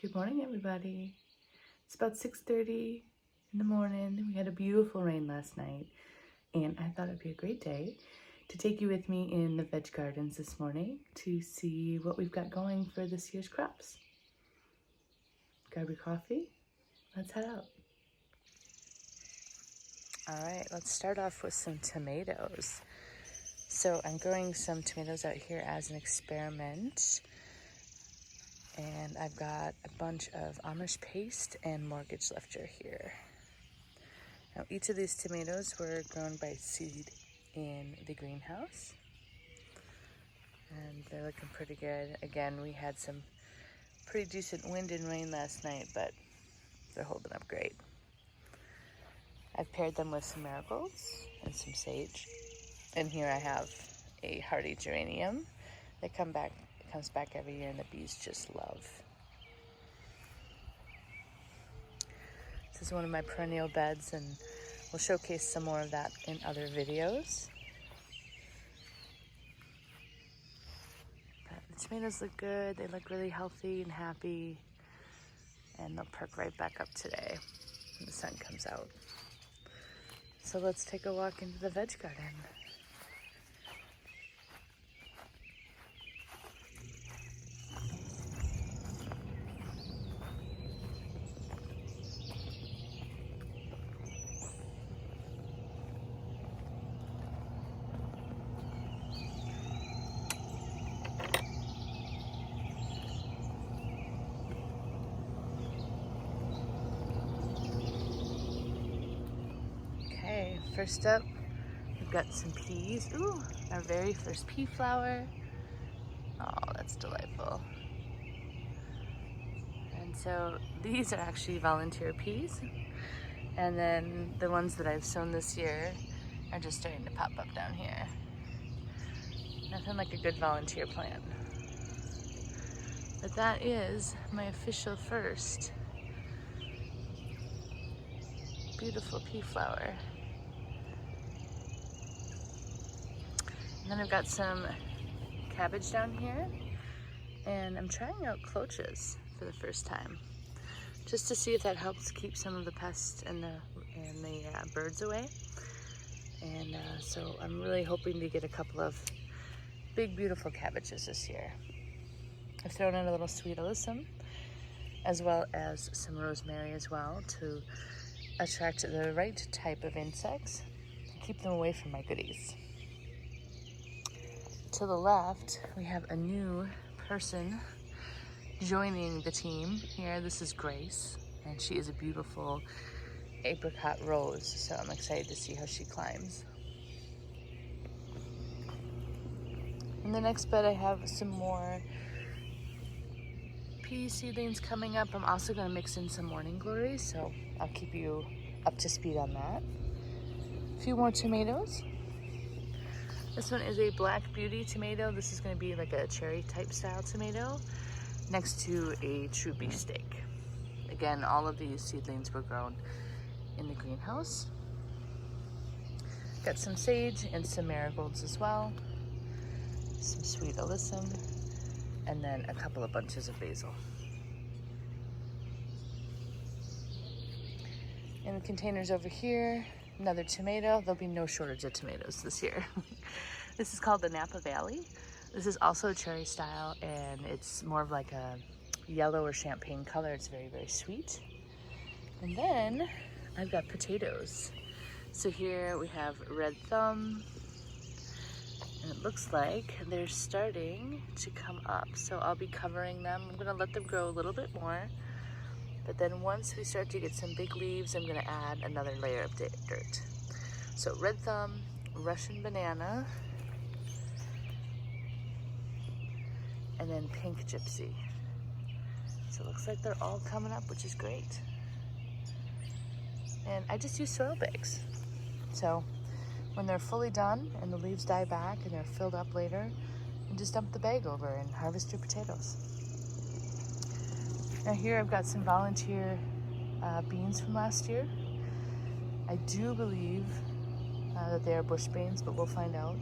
Good morning, everybody. It's about 6:30 in the morning. We had a beautiful rain last night, and I thought it'd be a great day to take you with me in the veg gardens this morning to see what we've got going for this year's crops. Grab your coffee. Let's head out. All right, let's start off with some tomatoes. So I'm growing some tomatoes out here as an experiment. And I've got a bunch of Amish paste and mortgage lifter here. Now each of these tomatoes were grown by seed in the greenhouse. And they're looking pretty good. Again, we had some pretty decent wind and rain last night, but they're holding up great. I've paired them with some marigolds and some sage. And here I have a hardy geranium that comes back every year and the bees just love. This is one of my perennial beds, and we'll showcase some more of that in other videos. But the tomatoes look good. They look really healthy and happy, and they'll perk right back up today when the sun comes out. So let's take a walk into the veg garden. Okay, first up, we've got some peas. Ooh, our very first pea flower. Oh, that's delightful. And so these are actually volunteer peas. And then the ones that I've sown this year are just starting to pop up down here. Nothing like a good volunteer plant. But that is my official first beautiful pea flower. And then I've got some cabbage down here, and I'm trying out cloches for the first time, just to see if that helps keep some of the pests and the birds away. And so I'm really hoping to get a couple of big, beautiful cabbages this year. I've thrown in a little sweet alyssum, as well as some rosemary as well, to attract the right type of insects and keep them away from my goodies. To the left, we have a new person joining the team here. This is Grace, and she is a beautiful apricot rose, so I'm excited to see how she climbs. In the next bed, I have some more pea seedlings coming up. I'm also going to mix in some morning glories, so I'll keep you up to speed on that. A few more tomatoes. This one is a Black Beauty tomato. This is going to be like a cherry type style tomato next to a true beefsteak. Again, all of these seedlings were grown in the greenhouse. Got some sage and some marigolds as well, some sweet alyssum, and then a couple of bunches of basil. In the containers over here, another tomato. There'll be no shortage of tomatoes this year. This is called the Napa Valley. This is also a cherry style, and it's more of like a yellow or champagne color. It's very, very sweet. And then I've got potatoes. So here we have Red Thumb, and it looks like they're starting to come up. So I'll be covering them. I'm gonna let them grow a little bit more, but then once we start to get some big leaves, I'm gonna add another layer of dirt. So Red Thumb, Russian Banana, and then Pink Gypsy. So it looks like they're all coming up, which is great. And I just use soil bags. So when they're fully done and the leaves die back and they're filled up later, you just dump the bag over and harvest your potatoes. Now here I've got some volunteer beans from last year. I do believe that they are bush beans, but we'll find out.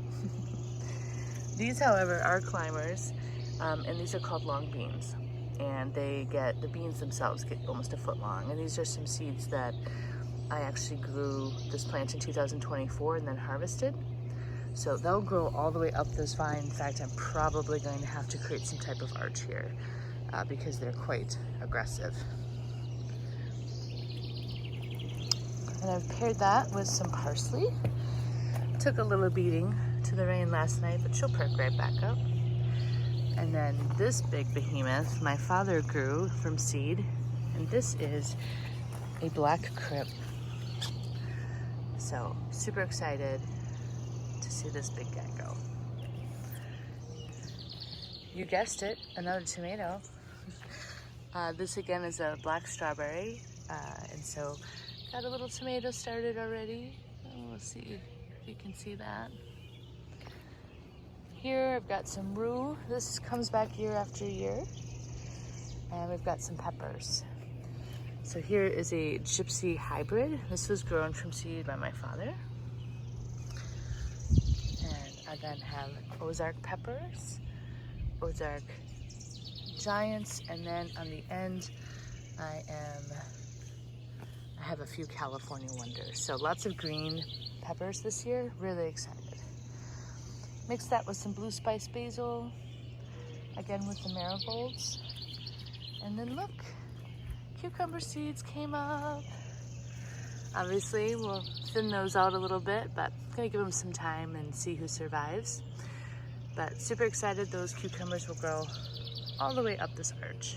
These, however, are climbers, and these are called long beans. and the beans themselves get almost a foot long. And these are some seeds that I actually grew this plant in 2024 and then harvested. So they'll grow all the way up this vine. In fact, I'm probably going to have to create some type of arch here because they're quite aggressive. And I've paired that with some parsley. Took a little beating to the rain last night, but she'll perk right back up. And then this big behemoth my father grew from seed, and this is a black crib. So super excited to see this big guy go. You guessed it, another tomato. This again is a black strawberry, and so got a little tomato started already. We'll see if you can see that. Here I've got some rue. This comes back year after year. And we've got some peppers. So here is a gypsy hybrid. This was grown from seed by my father. And I then have Ozark peppers, Ozark giants, and then on the end I have a few California wonders. So lots of green peppers this year, really excited. Mix that with some blue spice basil, again with the marigolds. And then look, cucumber seeds came up. Obviously, we'll thin those out a little bit, but I'm gonna give them some time and see who survives. But super excited, those cucumbers will grow all the way up this arch.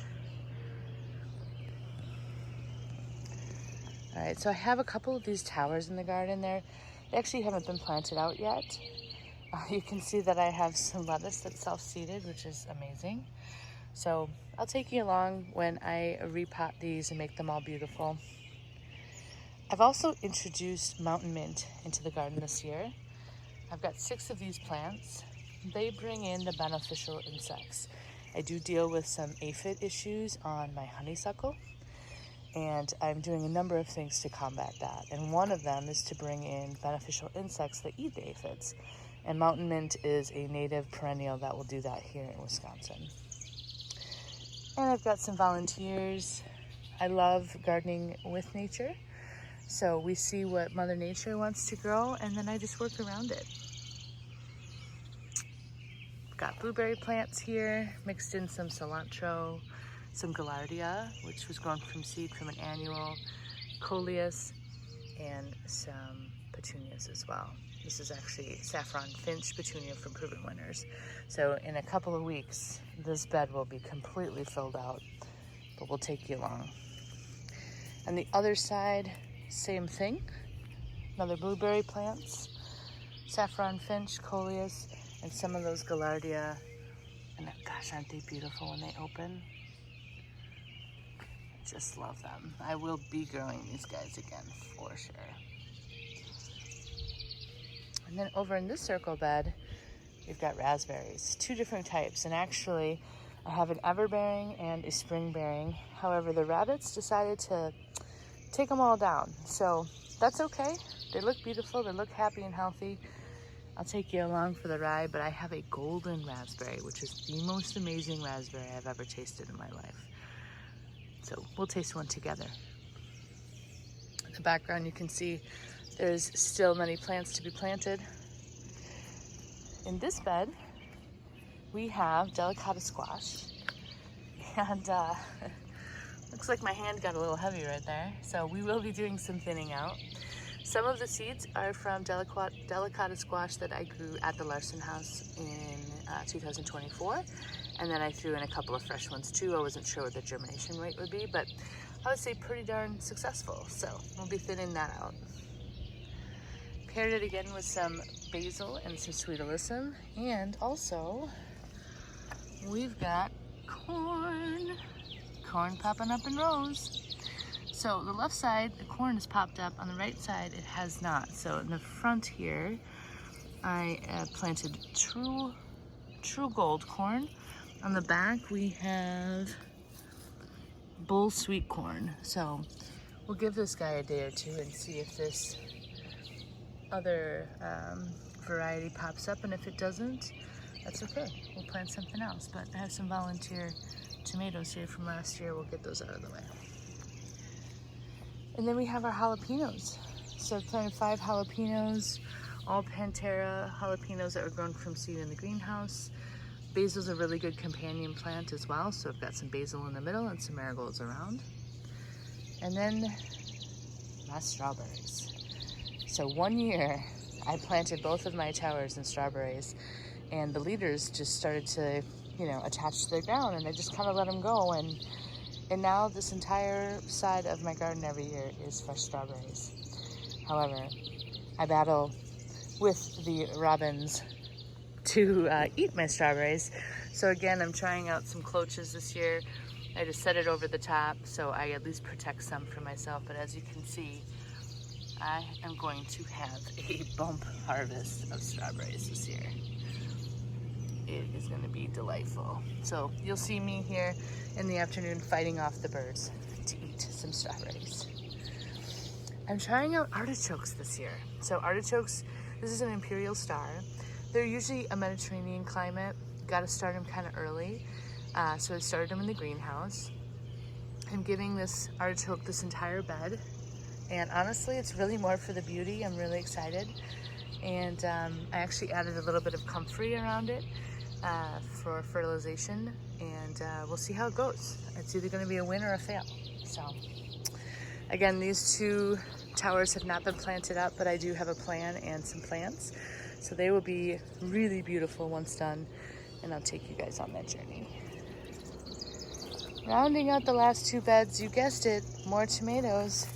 All right, so I have a couple of these towers in the garden there. They actually haven't been planted out yet. You can see that I have some lettuce that's self-seeded, which is amazing. So I'll take you along when I repot these and make them all beautiful. I've also introduced mountain mint into the garden this year. I've got 6 of these plants. They bring in the beneficial insects. I do deal with some aphid issues on my honeysuckle, and I'm doing a number of things to combat that. And one of them is to bring in beneficial insects that eat the aphids. And mountain mint is a native perennial that will do that here in Wisconsin. And I've got some volunteers. I love gardening with nature. So we see what Mother Nature wants to grow, and then I just work around it. Got blueberry plants here, mixed in some cilantro, some gaillardia, which was grown from seed from an annual, coleus, and some petunias as well. This is actually saffron finch petunia from Proven Winners. So in a couple of weeks, this bed will be completely filled out, but we'll take you along. On the other side, same thing. Another blueberry plants, saffron finch, coleus, and some of those gaillardia. And gosh, aren't they beautiful when they open? I just love them. I will be growing these guys again for sure. And then over in this circle bed, we've got raspberries, 2 different types. And actually, I have an everbearing and a spring-bearing. However, the rabbits decided to take them all down. So that's okay. They look beautiful, they look happy and healthy. I'll take you along for the ride, but I have a golden raspberry, which is the most amazing raspberry I've ever tasted in my life. So we'll taste one together. In the background, you can see there's still many plants to be planted. In this bed, we have delicata squash. And looks like my hand got a little heavy right there. So we will be doing some thinning out. Some of the seeds are from delicata squash that I grew at the Larson house in 2024. And then I threw in a couple of fresh ones too. I wasn't sure what the germination rate would be, but I would say pretty darn successful. So we'll be thinning that out. Paired it again with some basil and some sweet alyssum. And also, we've got corn popping up in rows. So the left side, the corn has popped up. On the right side, it has not. So in the front here, I planted true gold corn. On the back, we have bull sweet corn. So we'll give this guy a day or two and see if this other variety pops up. And if it doesn't, that's okay. We'll plant something else. But I have some volunteer tomatoes here from last year. We'll get those out of the way. And then we have our jalapenos. So I've planted 5 jalapenos, all Pantera jalapenos that were grown from seed in the greenhouse. Basil's a really good companion plant as well, so I've got some basil in the middle and some marigolds around. And then my strawberries. So one year I planted both of my towers in strawberries, and the leaders just started to, you know, attach to the ground, and I just kind of let them go, and now this entire side of my garden every year is fresh strawberries. However, I battle with the robins to eat my strawberries. So again, I'm trying out some cloches this year. I just set it over the top so I at least protect some for myself. But as you can see, I am going to have a bump harvest of strawberries this year. It is going to be delightful. So you'll see me here in the afternoon fighting off the birds to eat some strawberries. I'm trying out artichokes this year. So artichokes, this is an Imperial Star. They're usually a Mediterranean climate. Got to start them kind of early. So I started them in the greenhouse. I'm giving this artichoke this entire bed. And honestly, it's really more for the beauty. I'm really excited. And I actually added a little bit of comfrey around it for fertilization. And we'll see how it goes. It's either going to be a win or a fail. So again, these 2 towers have not been planted up, but I do have a plan and some plants. So they will be really beautiful once done, and I'll take you guys on that journey. Rounding out the last 2 beds, you guessed it, more tomatoes.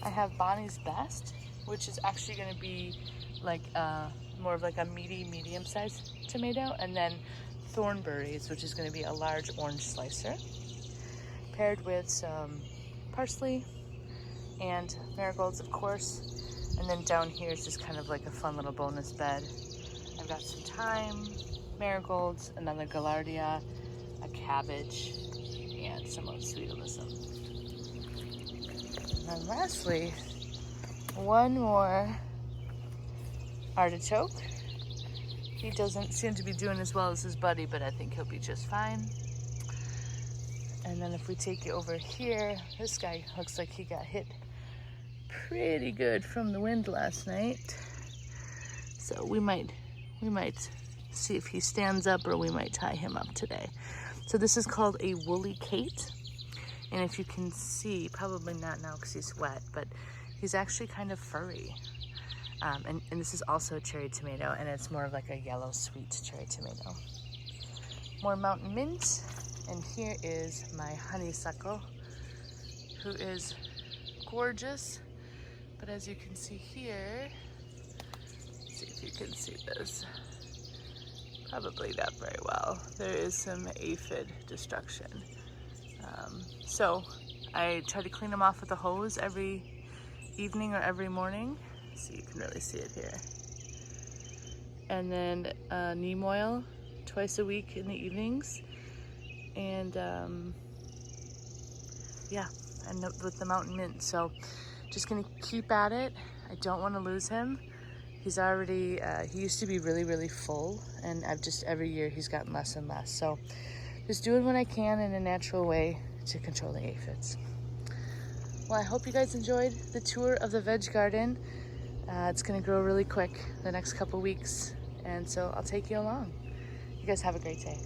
I have Bonnie's Best, which is actually going to be like more of like a medium-sized tomato, and then Thornberries, which is going to be a large orange slicer, paired with some parsley and marigolds, of course. And then down here is just kind of like a fun little bonus bed. I've got some thyme, marigolds, another gaillardia, a cabbage, and some of Sweet Alyssum. And then lastly, one more artichoke. He doesn't seem to be doing as well as his buddy, but I think he'll be just fine. And then if we take you over here, this guy looks like he got hit pretty good from the wind last night. So we might see if he stands up, or we might tie him up today. So this is called a woolly Kate. And if you can see, probably not now because he's wet, but he's actually kind of furry. And this is also a cherry tomato, and it's more of like a yellow sweet cherry tomato. More mountain mint. And here is my honeysuckle, who is gorgeous. But as you can see here, let's see if you can see this. Probably not very well. There is some aphid destruction. So I try to clean them off with a hose every evening or every morning. So you can really see it here. And then neem oil twice a week in the evenings. And yeah, and with the mountain mint. So just gonna keep at it. I don't want to lose him. He's already, he used to be really full, and every year he's gotten less and less. So just doing what I can in a natural way to control the aphids. Well, I hope you guys enjoyed the tour of the veg garden. It's gonna grow really quick the next couple weeks, and so I'll take you along. You guys have a great day.